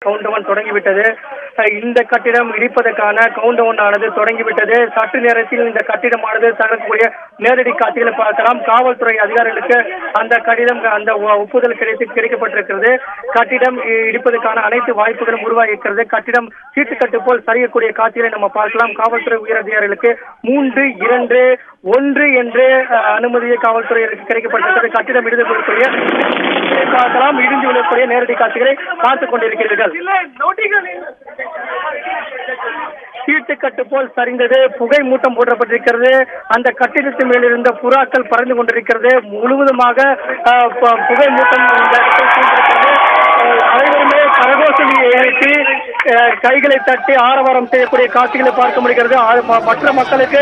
Countdown தொடங்கிவிட்டது. இந்த கட்டிடம் இடிப்பதற்கான கவுண்டவுன் ஆனது தொடங்கிவிட்டது. சற்று நேரத்தில் இந்த கட்டிடமானது தகரக்கூடிய நேரடி காட்சிகளை பார்க்கலாம். காவல்துறை அதிகாரிகளுக்கு அந்த கடிதம் அந்த ஒப்புதல் கிடைக்கப்பட்டிருக்கிறது. கட்டிடம் இடிப்பதற்கான அனைத்து வாய்ப்புகளும் உருவாகி இருக்கிறது. கட்டிடம் சீட்டுக்கட்டு போல் சரியக்கூடிய காட்சிகளை நம்ம பார்க்கலாம். காவல்துறை உயர் அதிகாரிகளுக்கு 3, 2, 1 என்று அனுமதியை காவல்துறையினருக்கு கிடைக்கப்பட்டிருக்கிறது. கட்டிடம் இடிக்கக்கூடிய பார்க்கலாம். இடிந்து விழக்கூடிய நேரடி காட்சிகளை பார்த்துக் கொண்டிருக்கிறீர்கள். சீட்டுக்கட்டு போல் சரிந்தது. புகை மூட்டம் போடப்பட்டிருக்கிறது. அந்த கட்டிடத்தின் மேல் இருந்த புறாக்கள் பறந்து கொண்டிருக்கிறது. முழுவதுமாக புகை மூட்டம் அனைவருமே கரகோஷம் எழுப்பி கைகளை தட்டி ஆரவாரம் செய்யக்கூடிய காட்சிகளை பார்க்க முடிகிறது. மற்ற மக்களுக்கு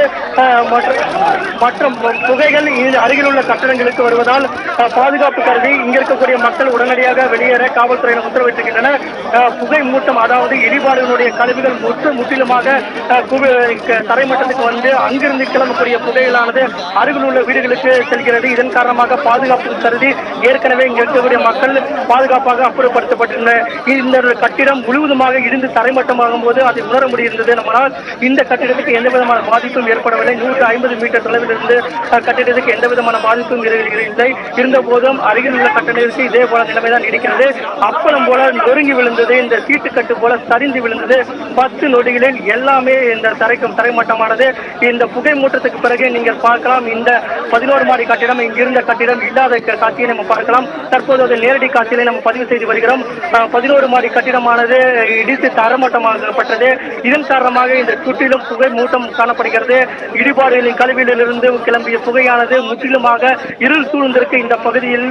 மற்ற புகைகள் அருகில் உள்ள கட்டடங்களுக்கு வருவதால் பாதுகாப்பு கருதி இங்க இருக்கக்கூடிய மக்கள் உடனடியாக வெளியேற காவல்துறையினர் உத்தரவிட்டிருக்கின்றனர். புகை மூட்டம், அதாவது இடிபாடுகளுடைய கழிவுகள் முற்றிலுமாக தரைமட்டத்துக்கு வந்து அங்கிருந்து கிளம்பக்கூடிய புகைகளானது அருகில் உள்ள வீடுகளுக்கு செல்கிறது. இதன் காரணமாக பாதுகாப்பு கருதி ஏற்கனவே இங்க இருக்கக்கூடிய மக்கள் பாதுகாப்பாக அப்புறப்படுத்தப்பட்டுள்ளனர். இந்த கட்டிடம் முழுவதுமாக இடிந்து தரைமட்டமாகும் போது அதை உணர முடியிருந்தது. நம்மளால் இந்த கட்டிடத்துக்கு எந்த விதமான பாதிப்பும் ஏற்படவில்லை. 150 மீட்டர் தொலைவில் இருந்து கட்டிடத்துக்கு எந்த விதமான பாதிப்பும் இல்லை. இருந்த போதும் அருகில் உள்ள கட்டிடத்திற்கு இதே போல நிலைமைதான் இருக்கிறது. அப்பளம் போல நொறுங்கி விழுந்தது. இந்த சீட்டுக்கட்டு போல சரிந்து விழுந்தது. 10 நொடிகளில் எல்லாமே இந்த தரைமட்டமானது. இந்த புகை மூட்டத்துக்கு பிறகு நீங்கள் பார்க்கலாம், இந்த 11 மாடி கட்டிடம் இங்கிருந்த கட்டிடம் இல்லாத காட்சியை நம்ம பார்க்கலாம். தற்போது அது நேரடி காட்சியை நம்ம பதிவு செய்து வருகிறோம். 11 மாடி கட்டிடமானது இடித்து தரமட்டமாகப்பட்டது. இதன் காரணமாக இந்த சுற்றிலும் புகை மூட்டம் காணப்படுகிறது. இடிபாடுகளின் கழிவுகளிலிருந்து கிளம்பிய புகையானது முற்றிலுமாக இருள் சூழ்ந்திருக்க இந்த பகுதியில்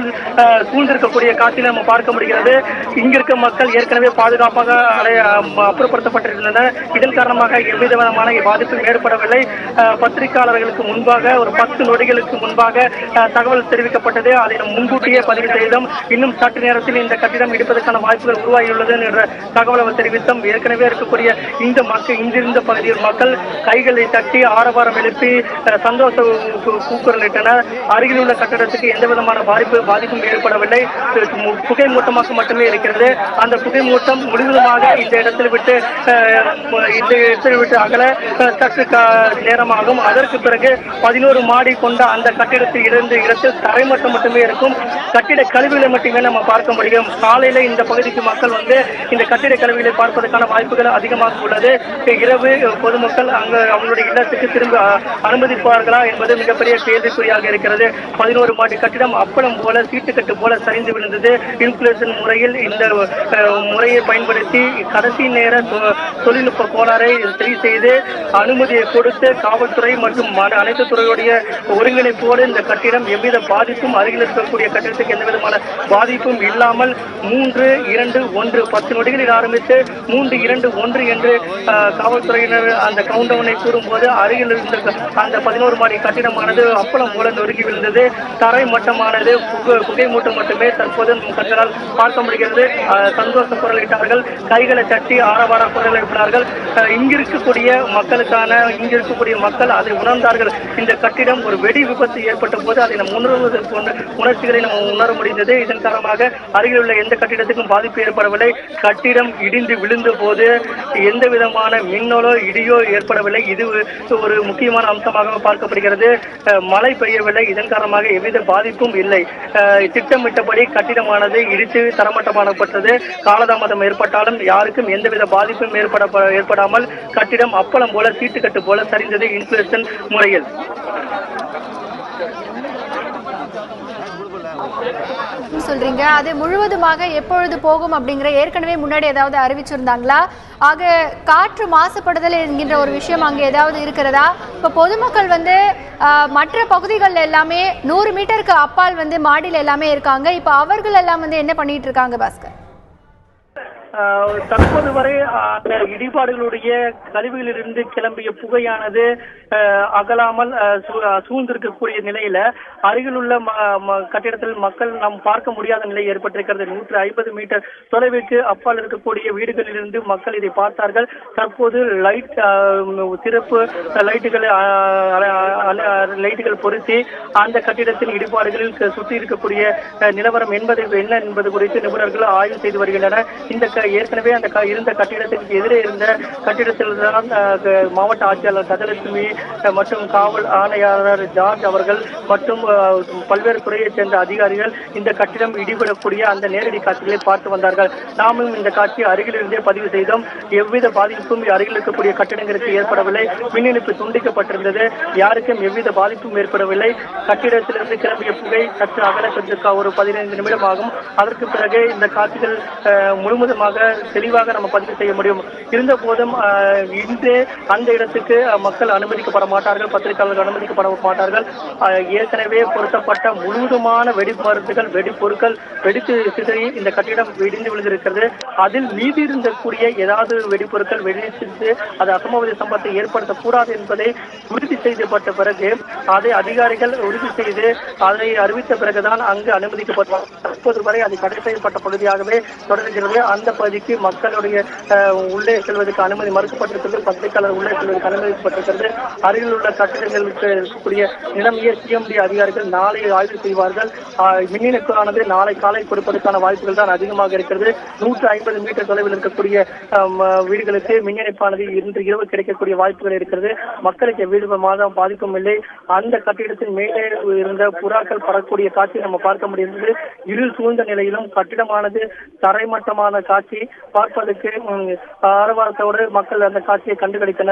சூழ்ந்திருக்கக்கூடிய காட்சியை நம்ம பார்க்க முடிகிறது. இங்கிருக்க மக்கள் ஏற்கனவே பாதுகாப்பாக அப்புறப்படுத்தப்பட்டிருந்தனர். இதன் காரணமாக எவ்விதமான பாதிப்பும் ஏற்படவில்லை. பத்திரிகையாளர்களுக்கு முன்பாக ஒரு 10 நொடிகளுக்கு முன்பாக தகவல் தெரிவிக்கப்பட்டது. அதை நாம் முன்கூட்டியே பதிவு செய்தோம். இன்னும் சற்று நேரத்தில் இந்த கட்டிடம் இடிப்பதற்கான வாய்ப்புகள் உருவாகியுள்ளது என்ற தகவலை தெரிவித்தோம். ஏற்கனவே இருக்கக்கூடிய இந்த மக்கள் இங்கிருந்த பகுதியில் மக்கள் கைகளை தட்டி ஆரவாரம் எழுப்பி சந்தோஷ கூக்குரலிட்டனர். அருகில் உள்ள கட்டடத்துக்கு எந்த விதமான பாதிப்பும் ஏற்படவில்லை. புகை மூட்டமாக மட்டுமே இருக்கிறது. அந்த புகை மூட்டம் முழுவதுமாக இந்த இடத்தில் விட்டு அகல சற்று நேரமாகும். அதற்கு பிறகு 11 மாடி கொண்ட அந்த கட்டிடத்தில் இடத்தில் தரைமட்டம் மட்டுமே இருக்கும். கட்டிட கழிவுகளை மட்டுமே நம்ம பார்க்க முடியும். காலையில இந்த பகுதிக்கு மக்கள் வந்து இந்த கட்டிட கழிவுகளை பார்ப்பதற்கான வாய்ப்புகள் அதிகமாக உள்ளது. இரவு பொதுமக்கள் அவங்களுடைய இல்லத்துக்கு திரும்ப அனுமதிப்பார்களா என்பது மிகப்பெரிய கேள்விக்குறியாக இருக்கிறது. 11 மாடி கட்டிடம் அப்பளம் போல சீட்டுக்கட்டு போல சரிந்து விழுந்தது. இன்சுலேஷன் முறையில் இந்த முறையை பயன்படுத்தி கடைசி நேர தொழில்நுட்ப கோளாறை சரி செய்து அனுமதியை கொடுத்து காவல்துறை மற்றும் அனைத்து துறையுடைய ஒருங்கிணைப்போடு இந்த கட்டிடம் எவ்வித பாதிப்பும் அருகில் இருக்கக்கூடிய கட்டிடத்துக்கு எந்த விதமான பாதிப்பும் இல்லாமல் 3, 2, 1 10 நொடிகளில் ஆரம்பித்து 3, 2, 1 என்று காவல்துறையினர் அந்த கவுண்டவுனை கூறும்போது அருகில் இருந்த அந்த 11 மாடி கட்டிடமானது அப்பளம் போல நொறுங்கி விழுந்தது. தரை மட்டமானது புகை மூட்டம் மட்டுமே தற்போது கண்களால் பார்க்க முடிகிறது. சந்தோஷ குரலிட்டார்கள், கைகளை தட்டி ஆரவார குரல் எழுப்பினார்கள். இங்கிருக்கக்கூடிய மக்கள் அதை உணர்ந்தார்கள். இந்த கட்டிடம் ஒரு வெடி விபத்து ஏற்பட்ட போது அதை நம்ம உணர்வது போன்ற உணர்ச்சிகளை நம்ம உணர முடிந்தது. இதன் காரணமாக அருகில் உள்ள எந்த கட்டிடத்துக்கும் பாதிப்பு ஏற்படவில்லை. கட்டிடம் இடிந்து விழுந்த போது எந்த விதமான மின்னலோ இடியோ ஏற்படவில்லை. இது ஒரு முக்கியமான அம்சமாக பார்க்கப்படுகிறது. மழை பெய்யவில்லை. இதன் காரணமாக எவ்வித பாதிப்பும் இல்லை. திட்டமிட்டபடி கட்டிடமானது இடித்து தரமட்டமானப்பட்டது. காலதாமதம் ஏற்பட்டாலும் யாருக்கும் எந்தவித பாதிப்பும் ஏற்படாமல் கட்டிடம் அப்பளம் போல சீட்டுக்கட்டு போல சரிந்தது இன்சுலேஷன் முறையில். சொல்றீங்க, அது முழுவதுமாக எப்பொழுது போகும் அப்படிங்கிற ஏற்கனவே முன்னாடி ஏதாவது அறிவிச்சிருந்தாங்களா? ஆக காற்று மாசுபடுதல் என்கின்ற ஒரு விஷயம் அங்கே ஏதாவது இருக்கிறதா? இப்போ பொதுமக்கள் வந்து மற்ற பகுதிகள் எல்லாமே 100 மீட்டருக்கு அப்பால் வந்து மாடியில் எல்லாமே இருக்காங்க. இப்போ அவர்கள் எல்லாம் வந்து என்ன பண்ணிட்டு இருக்காங்க பாஸ்கர்? தற்போது வரை அந்த இடிபாடுகளுடைய கழிவுகளிலிருந்து கிளம்பிய புகையானது அகலாமல் சூழ்ந்திருக்கக்கூடிய நிலையில அருகில் உள்ள கட்டிடத்தில் மக்கள் நாம் பார்க்க முடியாத நிலை ஏற்பட்டிருக்கிறது. 150 மீட்டர் தொலைவிற்கு அப்பால் இருக்கக்கூடிய வீடுகளிலிருந்து மக்கள் இதை பார்த்தார்கள். தற்போது சிறப்பு லைட்டுகள் பொருத்தி அந்த கட்டிடத்தின் இடிபாடுகளில் சுற்றி இருக்கக்கூடிய நிலவரம் என்ன என்பது குறித்து நிபுணர்கள் ஆய்வு செய்து வருகின்றனர். இந்த ஏற்கனவே அந்த இருந்த கட்டிடத்திற்கு எதிரே இருந்த கட்டிடத்தில் தான் மாவட்ட ஆட்சியாளர் கஜலட்சுமி மற்றும் காவல் ஆணையாளர் ஜார்ஜ் அவர்கள் மற்றும் பல்வேறு துறையைச் சேர்ந்த அதிகாரிகள் இந்த கட்டிடம் இடிபடக்கூடிய அந்த நேரடி காட்சிகளை பார்த்து வந்தார்கள். நாமும் இந்த காட்சியை அருகிலிருந்தே பதிவு செய்தோம். எவ்வித பாதிப்பும் அருகில் இருக்கக்கூடிய கட்டிடங்களுக்கு ஏற்படவில்லை. மின் இணைப்பு துண்டிக்கப்பட்டிருந்தது. யாருக்கும் எவ்வித பாதிப்பும் ஏற்படவில்லை. கட்டிடத்திலிருந்து கிளம்பிய புகை சற்று அகலத்திற்கு ஒரு 15 நிமிடம் ஆகும். அதற்கு பிறகு இந்த காட்சிகள் முழுவதுமாக தெளிவாக நம்ம பதிவு செய்ய முடியும். இருந்த போதும் இன்று அந்த இடத்துக்கு மக்கள் அனுமதிக்கப்பட மாட்டார்கள், பத்திரிகையாளர்கள் அனுமதிக்கப்பட மாட்டார்கள். ஏற்கனவே பொருத்தப்பட்ட முழுவதுமான வெடி மருந்துகள் வெடிப்பொருட்கள் வெடித்து சிதறி இந்த கட்டிடம் இடிந்து விழுந்திருக்கிறது. அதில் மீதி இருந்தக்கூடிய ஏதாவது வெடிப்பொருட்கள் வெடித்து அது அசம்பாவித சம்பவத்தை ஏற்படுத்தக்கூடாது என்பதை உறுதி செய்யப்பட்ட பிறகு அதை அதிகாரிகள் உறுதி செய்து அதை அறிவித்த பிறகுதான் அங்கு அனுமதிக்கப்பட்டார். தற்போது வரை அது தடை செய்யப்பட்ட பகுதியாகவே தொடர்கிறது. அந்த பகுதிக்கு மக்களுடைய உள்ளே செல்வதற்கு அனுமதி மறுக்கப்பட்டிருக்கிறது. பத்திரிகையாளர் உள்ளே செல்வதற்கு அனுமதிக்கப்பட்டிருக்கிறது. அருகில் உள்ள கட்டிடங்களுக்கு இருக்கக்கூடிய நிலைமையை சிஎம்டி அதிகாரிகள் நாளை ஆய்வு செய்வார்கள். மின் இணைப்பானது நாளை காலை கொடுப்பதற்கான வாய்ப்புகள் தான் அதிகமாக இருக்கிறது. 150 மீட்டர் தொலைவில் இருக்கக்கூடிய வீடுகளுக்கு மின் இணைப்பானது இன்று இரவு கிடைக்கக்கூடிய வாய்ப்புகள் இருக்கிறது. மக்களுக்கு எவ்வித மாதம் பாதிப்பும் இல்லை. அந்த கட்டிடத்தின் மேலே இருந்த புறாக்கள் படக்கூடிய காட்சி நம்ம பார்க்க முடிந்தது. இருள் சூழ்ந்த நிலையிலும் கட்டிடமானது தரைமட்டமான காட்சி பார்ப்பதற்கு ஆரவாரத்தோடு மக்கள் அந்த காட்சியை கண்டுகளித்தனர்.